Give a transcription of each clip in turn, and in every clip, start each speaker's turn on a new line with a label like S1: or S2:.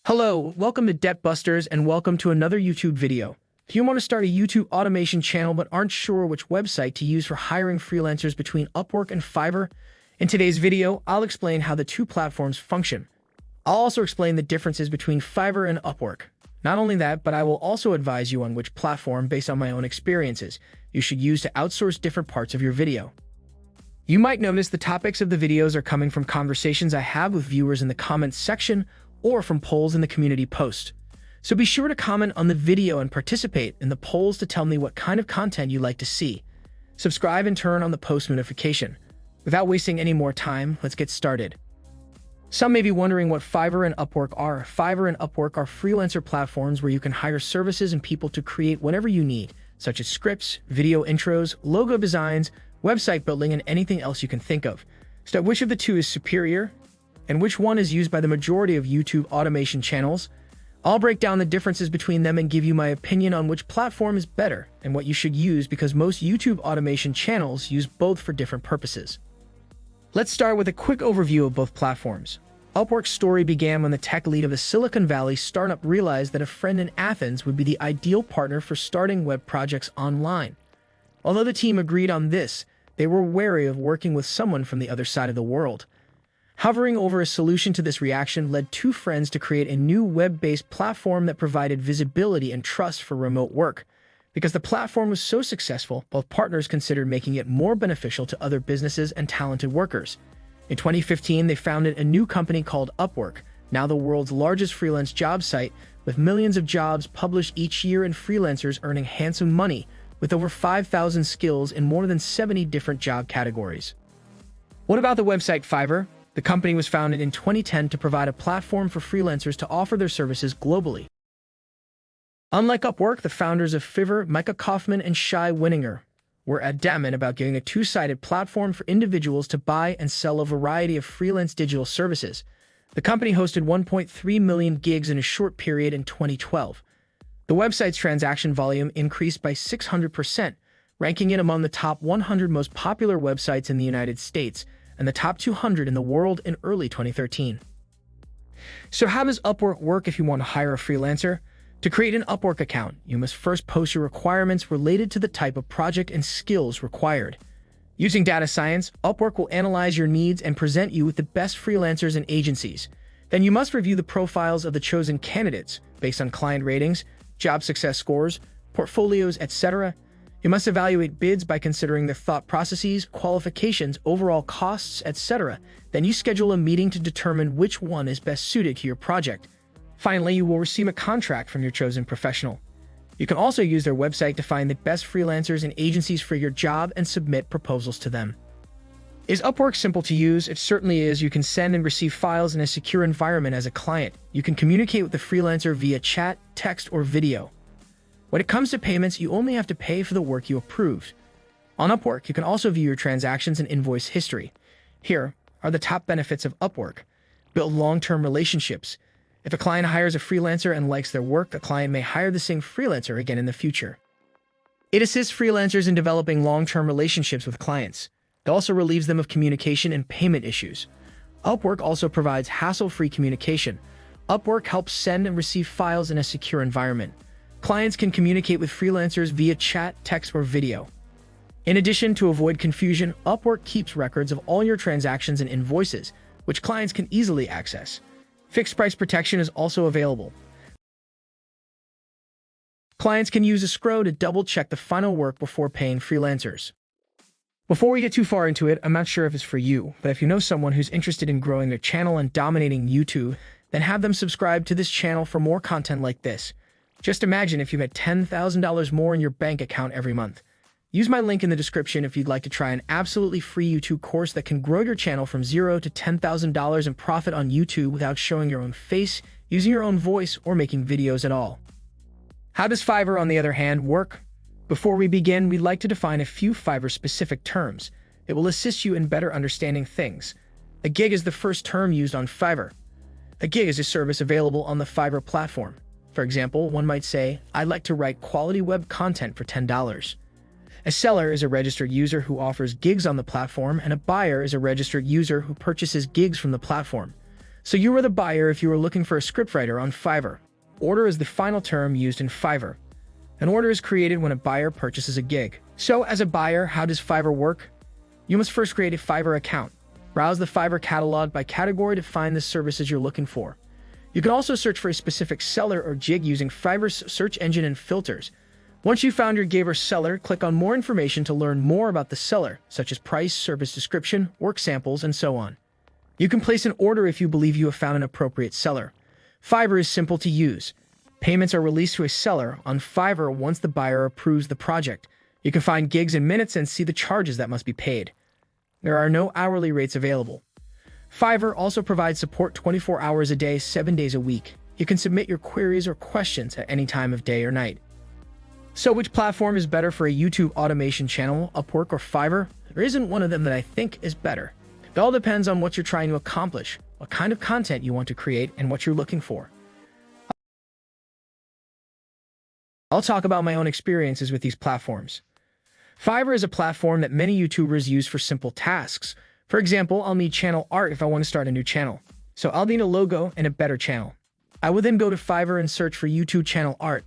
S1: Hello, welcome to Debt Busters and welcome to another YouTube video. If you want to start a YouTube automation channel but aren't sure which website to use for hiring freelancers between Upwork and Fiverr, in today's video, I'll explain how the two platforms function. I'll also explain the differences between Fiverr and Upwork. Not only that, but I will also advise you on which platform, based on my own experiences, you should use to outsource different parts of your video. You might notice the topics of the videos are coming from conversations I have with viewers in the comments section or from polls in the community post. So be sure to comment on the video and participate in the polls to tell me what kind of content you'd like to see. Subscribe and turn on the post notification. Without wasting any more time, let's get started. Some may be wondering what Fiverr and Upwork are. Fiverr and Upwork are freelancer platforms where you can hire services and people to create whatever you need, such as scripts, video intros, logo designs, website building, and anything else you can think of. So which of the two is superior, and which one is used by the majority of YouTube automation channels? I'll break down the differences between them and give you my opinion on which platform is better and what you should use, because most YouTube automation channels use both for different purposes. Let's start with a quick overview of both platforms. Upwork's story began when the tech lead of a Silicon Valley startup realized that a friend in Athens would be the ideal partner for starting web projects online. Although the team agreed on this, they were wary of working with someone from the other side of the world. Hovering over a solution to this reaction led two friends to create a new web-based platform that provided visibility and trust for remote work. Because the platform was so successful, both partners considered making it more beneficial to other businesses and talented workers. In 2015, they founded a new company called Upwork, now the world's largest freelance job site, with millions of jobs published each year and freelancers earning handsome money, with over 5,000 skills in more than 70 different job categories. What about the website Fiverr? The company was founded in 2010 to provide a platform for freelancers to offer their services globally. Unlike Upwork, the founders of Fiverr, Micah Kaufman and Shai Wininger, were adamant about giving a two-sided platform for individuals to buy and sell a variety of freelance digital services. The company hosted 1.3 million gigs in a short period in 2012. The website's transaction volume increased by 600%, ranking it among the top 100 most popular websites in the United States and the top 200 in the world in early 2013. So how does Upwork work if you want to hire a freelancer? To create an Upwork account, you must first post your requirements related to the type of project and skills required. Using data science, Upwork will analyze your needs and present you with the best freelancers and agencies. Then you must review the profiles of the chosen candidates based on client ratings, job success scores, portfolios, etc. You must evaluate bids by considering their thought processes, qualifications, overall costs, etc. Then you schedule a meeting to determine which one is best suited to your project. Finally, you will receive a contract from your chosen professional. You can also use their website to find the best freelancers and agencies for your job and submit proposals to them. Is Upwork simple to use? It certainly is. You can send and receive files in a secure environment as a client. You can communicate with the freelancer via chat, text, or video. When it comes to payments, you only have to pay for the work you approved. On Upwork, you can also view your transactions and invoice history. Here are the top benefits of Upwork. Build long-term relationships. If a client hires a freelancer and likes their work, the client may hire the same freelancer again in the future. It assists freelancers in developing long-term relationships with clients. It also relieves them of communication and payment issues. Upwork also provides hassle-free communication. Upwork helps send and receive files in a secure environment. Clients can communicate with freelancers via chat, text, or video. In addition, to avoid confusion, Upwork keeps records of all your transactions and invoices, which clients can easily access. Fixed price protection is also available. Clients can use escrow to double-check the final work before paying freelancers. Before we get too far into it, I'm not sure if it's for you, but if you know someone who's interested in growing their channel and dominating YouTube, then have them subscribe to this channel for more content like this. Just imagine if you had $10,000 more in your bank account every month. Use my link in the description if you'd like to try an absolutely free YouTube course that can grow your channel from $0 to $10,000 in profit on YouTube without showing your own face, using your own voice, or making videos at all. How does Fiverr, on the other hand, work? Before we begin, we'd like to define a few Fiverr-specific terms. It will assist you in better understanding things. A gig is the first term used on Fiverr. A gig is a service available on the Fiverr platform. For example, one might say, I'd like to write quality web content for $10. A seller is a registered user who offers gigs on the platform, and a buyer is a registered user who purchases gigs from the platform. So you are the buyer if you are looking for a scriptwriter on Fiverr. Order is the final term used in Fiverr. An order is created when a buyer purchases a gig. So as a buyer, how does Fiverr work? You must first create a Fiverr account. Browse the Fiverr catalog by category to find the services you're looking for. You can also search for a specific seller or gig using Fiverr's search engine and filters. Once you've found your gig or seller, click on More Information to learn more about the seller, such as price, service description, work samples, and so on. You can place an order if you believe you have found an appropriate seller. Fiverr is simple to use. Payments are released to a seller on Fiverr once the buyer approves the project. You can find gigs in minutes and see the charges that must be paid. There are no hourly rates available. Fiverr also provides support 24 hours a day, 7 days a week. You can submit your queries or questions at any time of day or night. So which platform is better for a YouTube automation channel, Upwork or Fiverr? There isn't one of them that I think is better. It all depends on what you're trying to accomplish, what kind of content you want to create, and what you're looking for. I'll talk about my own experiences with these platforms. Fiverr is a platform that many YouTubers use for simple tasks. For example, I'll need channel art if I want to start a new channel. So I'll need a logo and a better channel. I would then go to Fiverr and search for YouTube channel art,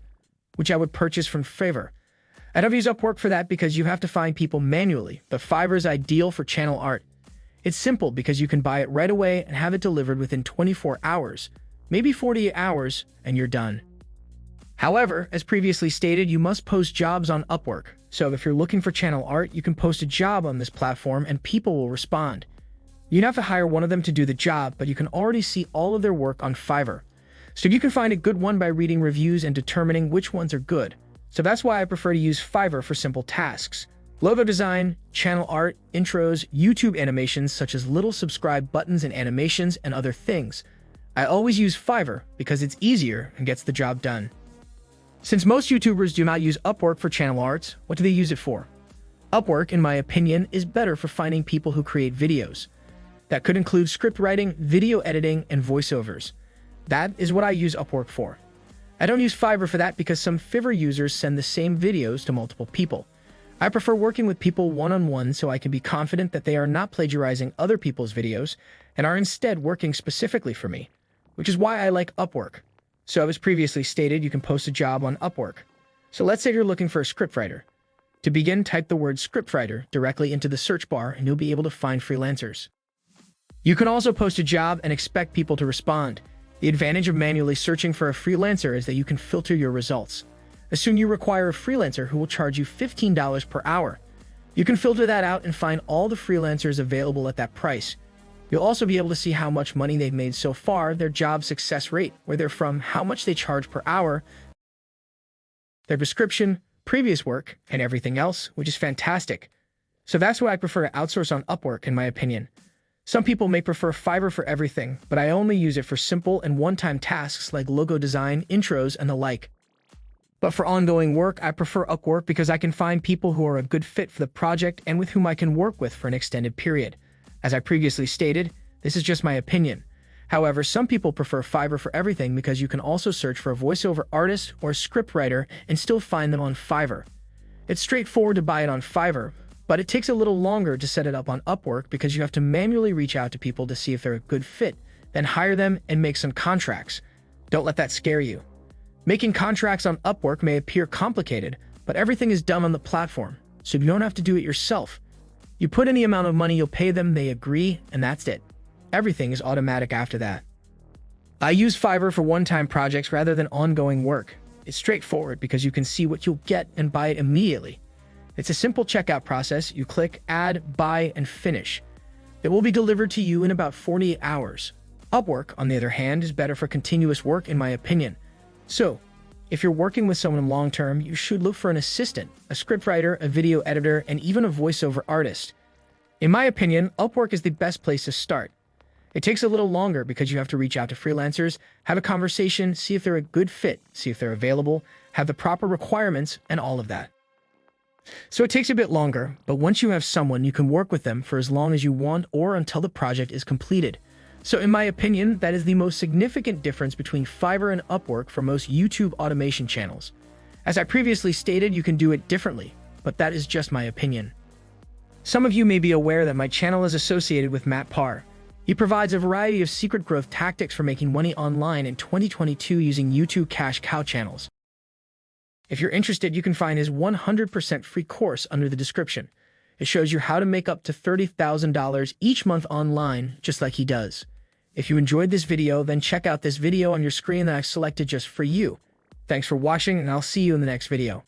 S1: which I would purchase from Fiverr. I don't use Upwork for that because you have to find people manually, but Fiverr is ideal for channel art. It's simple because you can buy it right away and have it delivered within 24 hours, maybe 48 hours, and you're done. However, as previously stated, you must post jobs on Upwork. So if you're looking for channel art, you can post a job on this platform and people will respond. You don't have to hire one of them to do the job, but you can already see all of their work on Fiverr. So you can find a good one by reading reviews and determining which ones are good. So that's why I prefer to use Fiverr for simple tasks. Logo design, channel art, intros, YouTube animations such as little subscribe buttons and animations and other things. I always use Fiverr because it's easier and gets the job done. Since most YouTubers do not use Upwork for channel arts, what do they use it for? Upwork, in my opinion, is better for finding people who create videos. That could include script writing, video editing, and voiceovers. That is what I use Upwork for. I don't use Fiverr for that because some Fiverr users send the same videos to multiple people. I prefer working with people one-on-one so I can be confident that they are not plagiarizing other people's videos and are instead working specifically for me, which is why I like Upwork. So as previously stated, you can post a job on Upwork. So let's say you're looking for a scriptwriter. To begin, type the word scriptwriter directly into the search bar and you'll be able to find freelancers. You can also post a job and expect people to respond. The advantage of manually searching for a freelancer is that you can filter your results. Assume you require a freelancer who will charge you $15 per hour. You can filter that out and find all the freelancers available at that price. You'll also be able to see how much money they've made so far, their job success rate, where they're from, how much they charge per hour, their description, previous work, and everything else, which is fantastic. So that's why I prefer to outsource on Upwork, in my opinion. Some people may prefer Fiverr for everything, but I only use it for simple and one-time tasks like logo design, intros, and the like. But for ongoing work, I prefer Upwork because I can find people who are a good fit for the project and with whom I can work with for an extended period. As I previously stated, this is just my opinion. However, some people prefer Fiverr for everything because you can also search for a voiceover artist or a scriptwriter and still find them on Fiverr. It's straightforward to buy it on Fiverr, but it takes a little longer to set it up on Upwork because you have to manually reach out to people to see if they're a good fit, then hire them and make some contracts. Don't let that scare you. Making contracts on Upwork may appear complicated, but everything is done on the platform, so you don't have to do it yourself. You put in the amount of money you'll pay them, they agree, and that's it. Everything is automatic after that. I use Fiverr for one-time projects rather than ongoing work. It's straightforward because you can see what you'll get and buy it immediately. It's a simple checkout process. You click, add, buy, and finish. It will be delivered to you in about 48 hours. Upwork, on the other hand, is better for continuous work in my opinion. So, if you're working with someone long-term, you should look for an assistant, a scriptwriter, a video editor, and even a voiceover artist. In my opinion, Upwork is the best place to start. It takes a little longer because you have to reach out to freelancers, have a conversation, see if they're a good fit, see if they're available, have the proper requirements, and all of that. So it takes a bit longer, but once you have someone, you can work with them for as long as you want or until the project is completed. So in my opinion, that is the most significant difference between Fiverr and Upwork for most YouTube automation channels. As I previously stated, you can do it differently, but that is just my opinion. Some of you may be aware that my channel is associated with Matt Parr. He provides a variety of secret growth tactics for making money online in 2022 using YouTube cash cow channels. If you're interested, you can find his 100% free course under the description. It shows you how to make up to $30,000 each month online, just like he does. If you enjoyed this video, then check out this video on your screen that I've selected just for you. Thanks for watching, and I'll see you in the next video.